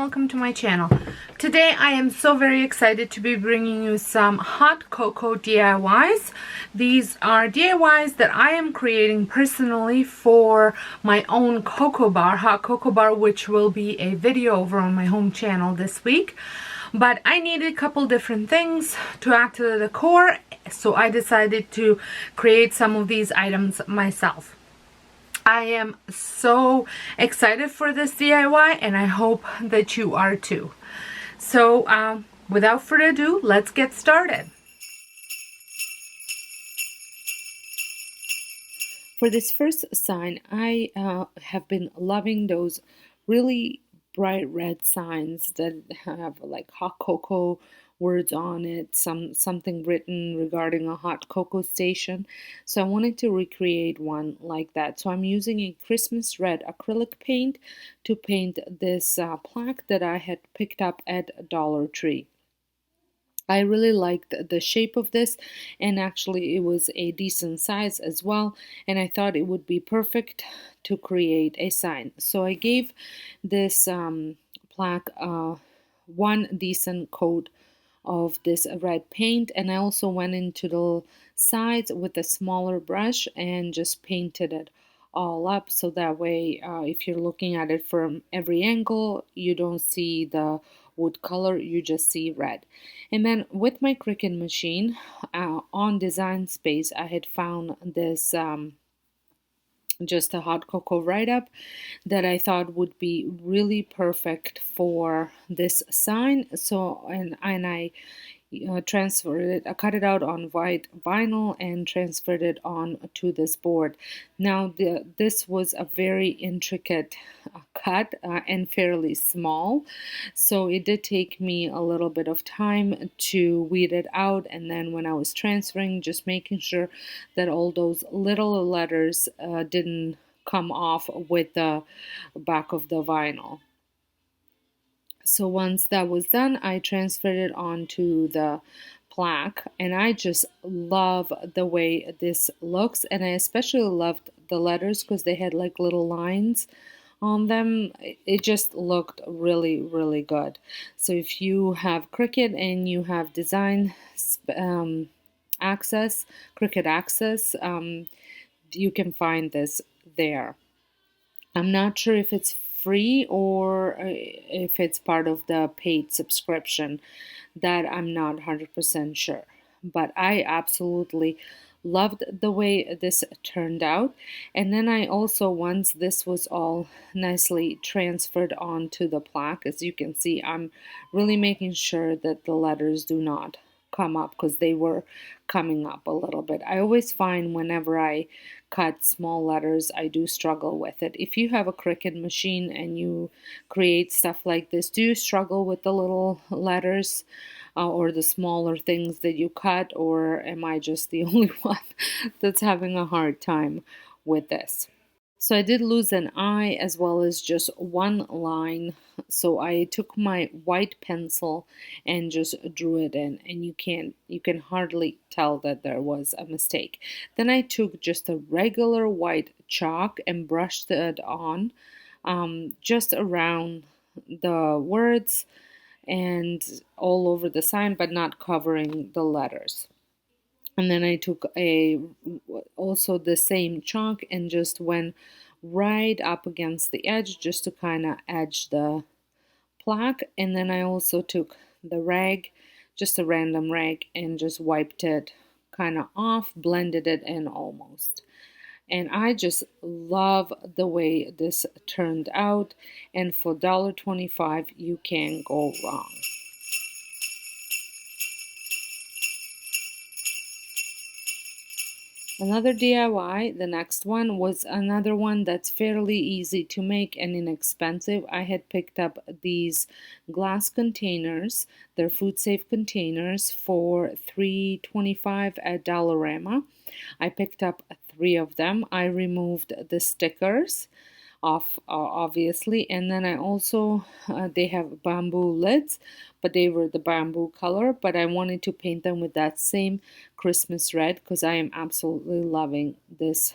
welcome to my channel. Today I am so very excited to be bringing you some hot cocoa DIYs. These are DIYs that I am creating personally for my own cocoa bar, hot cocoa bar, which will be a video over on my home channel this week. But I needed a couple different things to add to the decor, so I decided to create some of these items myself. I am so excited for this DIY and I hope that you are too. So without further ado, let's get started. For this first sign, I have been loving those really bright red signs that have like hot cocoa words on it, something written regarding a hot cocoa station. So I wanted to recreate one like that. So I'm using a Christmas red acrylic paint to paint this plaque that I had picked up at Dollar Tree. I really liked the shape of this, and actually it was a decent size as well, and I thought it would be perfect to create a sign. So I gave this plaque one decent coat of this red paint, and I also went into the sides with a smaller brush and just painted it all up, so that way if you're looking at it from every angle, you don't see the wood color, you just see red. And then with my Cricut machine on Design Space, I had found this just a hot cocoa write-up that I thought would be really perfect for this sign. So and I transferred it, I cut it out on white vinyl and transferred it on to this board. Now this was a very intricate cut and fairly small, so it did take me a little bit of time to weed it out, and then when I was transferring, just making sure that all those little letters didn't come off with the back of the vinyl. So once that was done, I transferred it onto the plaque, and I just love the way this looks, and I especially loved the letters because they had like little lines on them. It just looked really, really good. So if you have Cricut and you have design access, Cricut access, you can find this there. I'm not sure if it's free or if it's part of the paid subscription. That I'm not 100% sure. But I absolutely loved the way this turned out. And then I also, once this was all nicely transferred onto the plaque, as you can see, I'm really making sure that the letters do not come up because they were coming up a little bit. I always find whenever I cut small letters, I do struggle with it. If you have a Cricut machine and you create stuff like this, do you struggle with the little letters or the smaller things that you cut, or am I just the only one that's having a hard time with this? So I did lose an eye as well as just one line. So I took my white pencil and just drew it in, and you can hardly tell that there was a mistake. Then I took just a regular white chalk and brushed it on just around the words and all over the sign, but not covering the letters. And then I took also the same chalk and just went right up against the edge just to kind of edge the plaque. And then I also took the rag, just a random rag, and just wiped it kind of off, blended it in almost. And I just love the way this turned out, and for $1.25 you can't go wrong. Another DIY, the next one, was another one that's fairly easy to make and inexpensive. I had picked up these glass containers. They're food safe containers for $3.25 at Dollarama. I picked up 3 of them. I removed the stickers off obviously, and then I also they have bamboo lids, but they were the bamboo color, but I wanted to paint them with that same Christmas red because I am absolutely loving this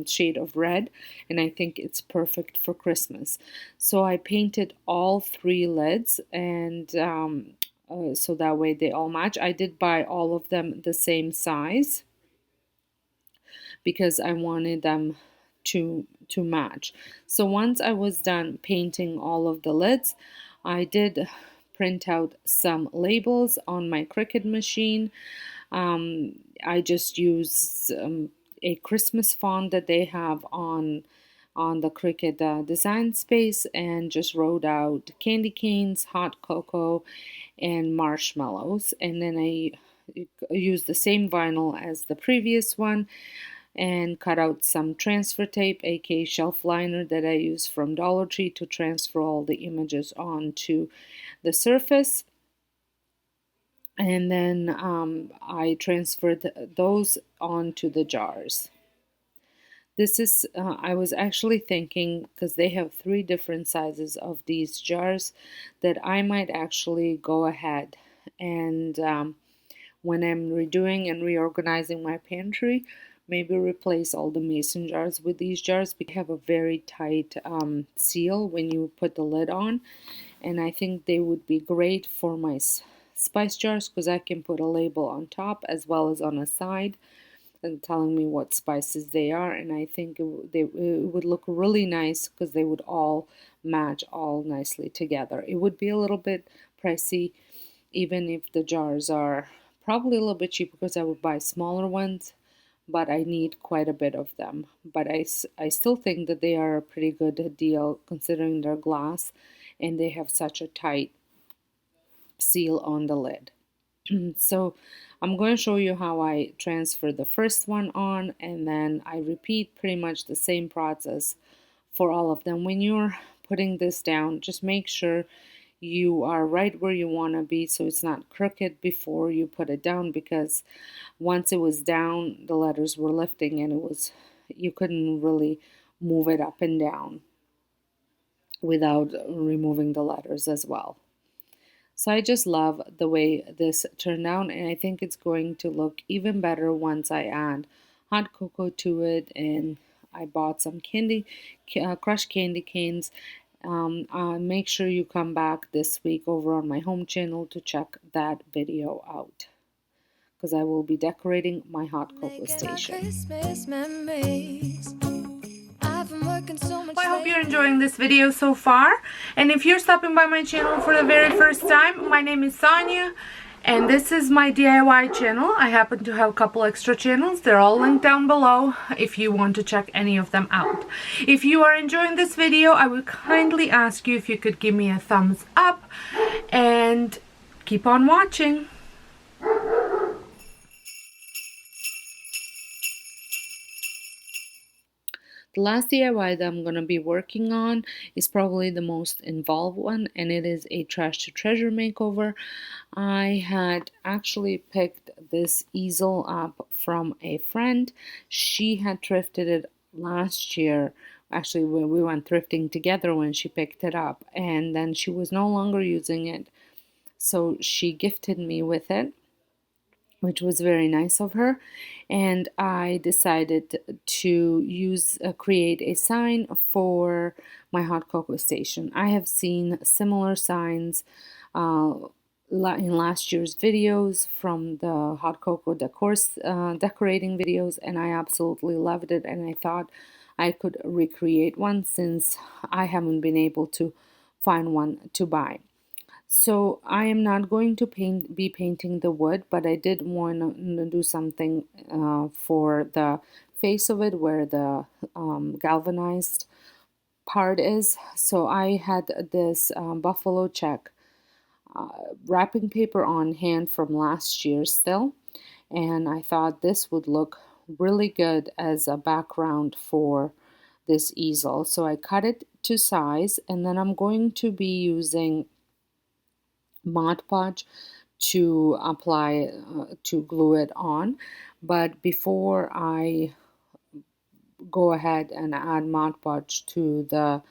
shade of red, and I think it's perfect for Christmas. So I painted all three lids, and so that way they all match. I did buy all of them the same size because I wanted them to match. So once I was done painting all of the lids, I did print out some labels on my Cricut machine. I just used a Christmas font that they have on the Cricut design space, and just wrote out candy canes, hot cocoa, and marshmallows. And then I used the same vinyl as the previous one and cut out some transfer tape, aka shelf liner, that I use from Dollar Tree to transfer all the images onto the surface. And then I transferred those onto the jars. This is, I was actually thinking, because they have three different sizes of these jars, that I might actually go ahead and when I'm redoing and reorganizing my pantry, maybe replace all the mason jars with these jars, because they have a very tight seal when you put the lid on. And I think they would be great for my spice jars, because I can put a label on top as well as on a side and telling me what spices they are. And I think it would look really nice because they would all match all nicely together. It would be a little bit pricey, even if the jars are probably a little bit cheaper, because I would buy smaller ones, but I need quite a bit of them. But I still think that they are a pretty good deal considering they're glass and they have such a tight seal on the lid. So I'm going to show you how I transfer the first one on, and then I repeat pretty much the same process for all of them. When you're putting this down, just make sure you are right where you want to be so it's not crooked before you put it down, because once it was down, the letters were lifting and you couldn't really move it up and down without removing the letters as well. So I just love the way this turned out, and I think it's going to look even better once I add hot cocoa to it. And I bought some crushed candy canes. Make sure you come back this week over on my home channel to check that video out, because I will be decorating my hot cocoa station. Well, I hope you're enjoying this video so far, and if you're stopping by my channel for the very first time, my name is Sonja, and this is my DIY channel. I happen to have a couple extra channels. They're all linked down below if you want to check any of them out. If you are enjoying this video, I would kindly ask you if you could give me a thumbs up and keep on watching. The last DIY that I'm going to be working on is probably the most involved one, and it is a trash to treasure makeover. I had actually picked this easel up from a friend. She had thrifted it last year. Actually, when we went thrifting together when she picked it up, and then she was no longer using it, so she gifted me with it, which was very nice of her. And I decided to create a sign for my hot cocoa station. I have seen similar signs in last year's videos from the hot cocoa decorating videos, and I absolutely loved it, and I thought I could recreate one since I haven't been able to find one to buy. So I am not going to be painting the wood, but I did want to do something for the face of it, where the galvanized part is. So I had this buffalo check wrapping paper on hand from last year still, and I thought this would look really good as a background for this easel. So I cut it to size, and then I'm going to be using Mod Podge to apply to glue it on. But before I go ahead and add Mod Podge to the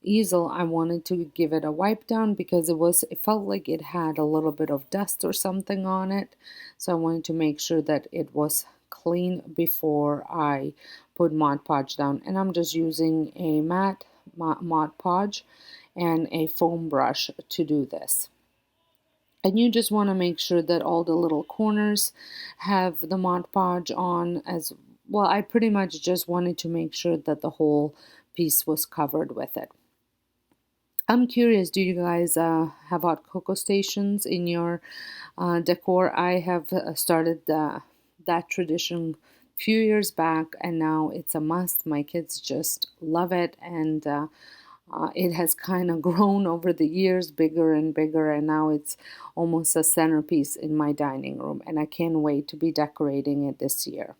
easel, I wanted to give it a wipe down because it felt like it had a little bit of dust or something on it. So I wanted to make sure that it was clean before I put Mod Podge down. And I'm just using a matte Mod Podge and a foam brush to do this. And you just want to make sure that all the little corners have the Mod Podge on as well. I pretty much just wanted to make sure that the whole piece was covered with it. I'm curious, do you guys have hot cocoa stations in your decor? I have started that tradition a few years back, and now it's a must. My kids just love it, and it has kind of grown over the years, bigger and bigger, and now it's almost a centerpiece in my dining room, and I can't wait to be decorating it this year,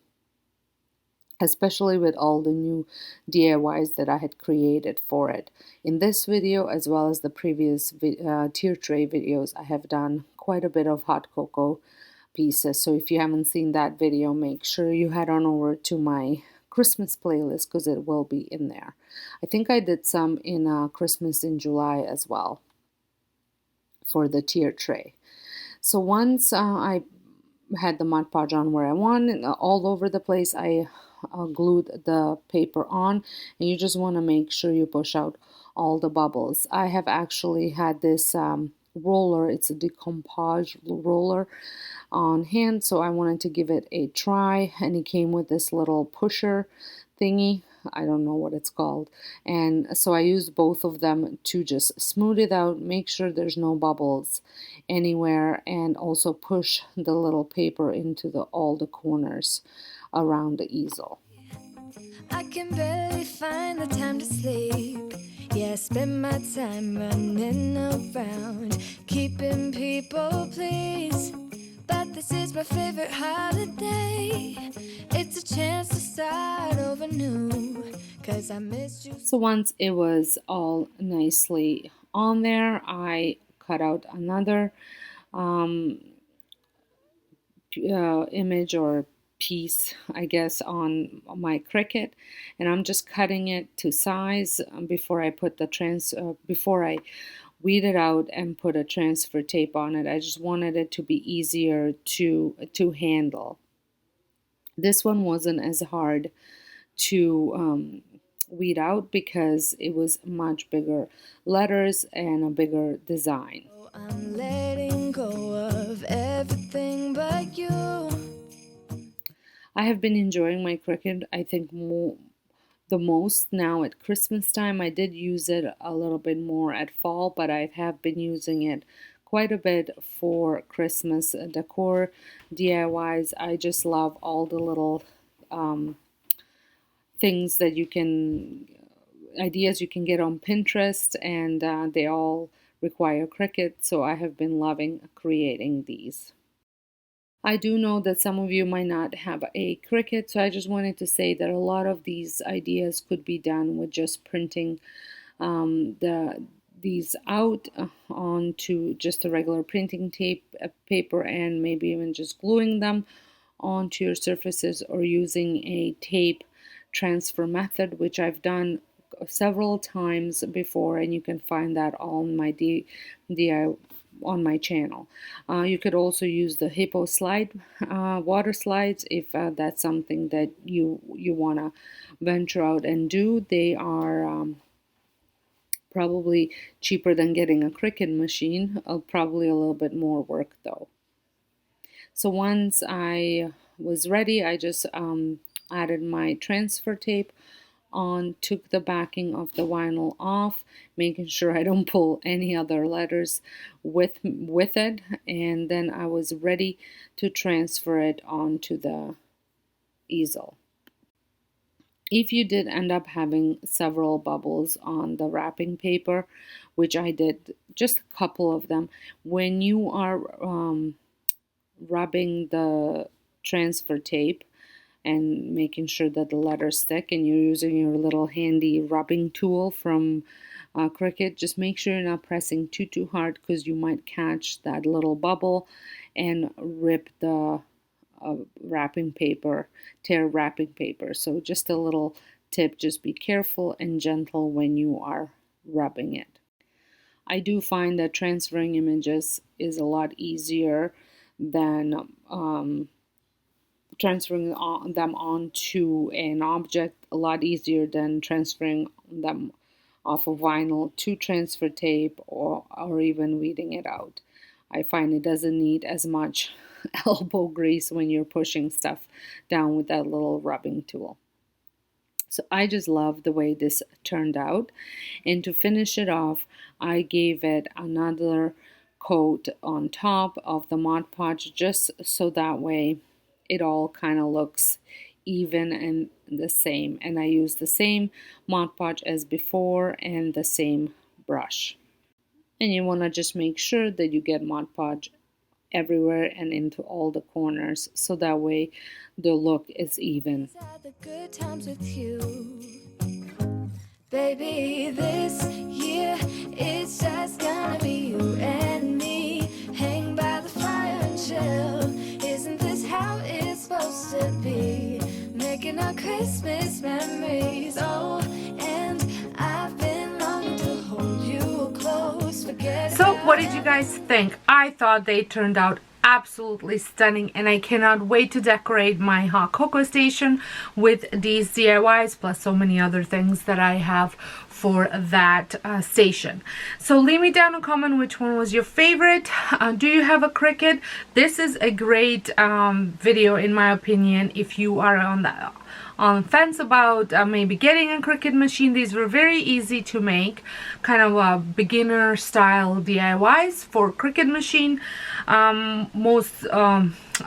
especially with all the new DIYs that I had created for it. In this video, as well as the previous tier tray videos, I have done quite a bit of hot cocoa pieces. So if you haven't seen that video, make sure you head on over to my Christmas playlist because it will be in there. I think I did some in Christmas in July as well for the tier tray. So once I had the Mod Podge on where I wanted, all over the place, I glued the paper on, and you just want to make sure you push out all the bubbles. I have actually had this roller, it's a decoupage roller on hand, so I wanted to give it a try, and it came with this little pusher thingy. I don't know what it's called, and so I used both of them to just smooth it out, make sure there's no bubbles anywhere, and also push the little paper into all the corners around the easel. I can barely find the time to sleep. Yeah, I spend my time running around, keeping people pleased. But this is my favorite holiday. It's a chance to start over new, 'cause I missed you. So once it was all nicely on there, I cut out another image or piece, I guess, on my Cricut, and I'm just cutting it to size before I put the before I weed it out and put a transfer tape on it. I just wanted it to be easier to handle. This one wasn't as hard to weed out because it was much bigger letters and a bigger design. I'm letting go of everything but you. I have been enjoying my Cricut, I think, the most now at Christmas time. I did use it a little bit more at fall, but I have been using it quite a bit for Christmas decor DIYs. I just love all the little things that you can, ideas you can get on Pinterest, and they all require Cricut, so I have been loving creating these. I do know that some of you might not have a Cricut, so I just wanted to say that a lot of these ideas could be done with just printing these out onto just a regular printing tape paper, and maybe even just gluing them onto your surfaces, or using a tape transfer method, which I've done several times before, and you can find that on my DIY on my channel. You could also use the Hippo slide, water slides, if that's something that you want to venture out and do. They are probably cheaper than getting a Cricut machine, probably a little bit more work though. So once I was ready, I just added my transfer tape on, took the backing of the vinyl off, making sure I don't pull any other letters with it, and then I was ready to transfer it onto the easel. If you did end up having several bubbles on the wrapping paper, which I did just a couple of them, when you are rubbing the transfer tape and making sure that the letters stick, and you're using your little handy rubbing tool from Cricut, just make sure you're not pressing too hard, because you might catch that little bubble and rip the wrapping paper, tear wrapping paper. So just a little tip, just be careful and gentle when you are rubbing it. I do find that transferring images is a lot easier than transferring them onto an object a lot easier than transferring them off of vinyl to transfer tape, or even weeding it out. I find it doesn't need as much elbow grease when you're pushing stuff down with that little rubbing tool. So I just love the way this turned out. And to finish it off, I gave it another coat on top of the Mod Podge, just so that way it all kind of looks even and the same. And I used the same Mod Podge as before and the same brush. And you want to just make sure that you get Mod Podge everywhere and into all the corners, so that way the look is even. The good times with you, baby, this year it's just gonna be you and me. Hang by the fire and chill. Isn't this how it's supposed to be? Making our Christmas memories. Oh, and I've been longing to hold you close. So what did you guys think? I thought they turned out absolutely stunning, and I cannot wait to decorate my hot cocoa station with these DIYs, plus so many other things that I have for that station. So leave me down a comment which one was your favorite. Do you have a Cricut? This is a great video in my opinion if you are on the fence about maybe getting a Cricut machine. These were very easy to make, kind of beginner style DIYs for Cricut machine.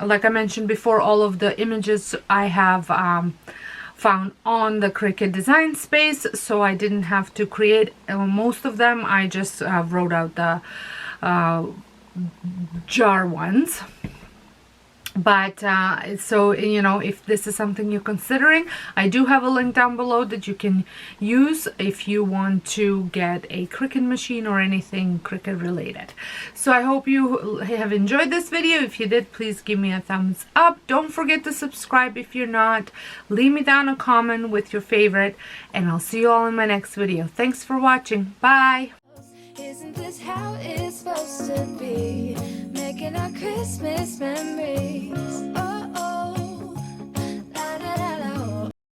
Like I mentioned before, all of the images I have found on the Cricut design space, so I didn't have to create most of them. I just wrote out the jar ones. But so, you know, if this is something you're considering, I do have a link down below that you can use if you want to get a Cricut machine or anything Cricut related. So I hope you have enjoyed this video. If you did, please give me a thumbs up. Don't forget to subscribe if you're not. Leave me down a comment with your favorite, and I'll see you all in my next video. Thanks for watching. Bye. Isn't this how it's supposed to be? Making our Christmas memories. Oh.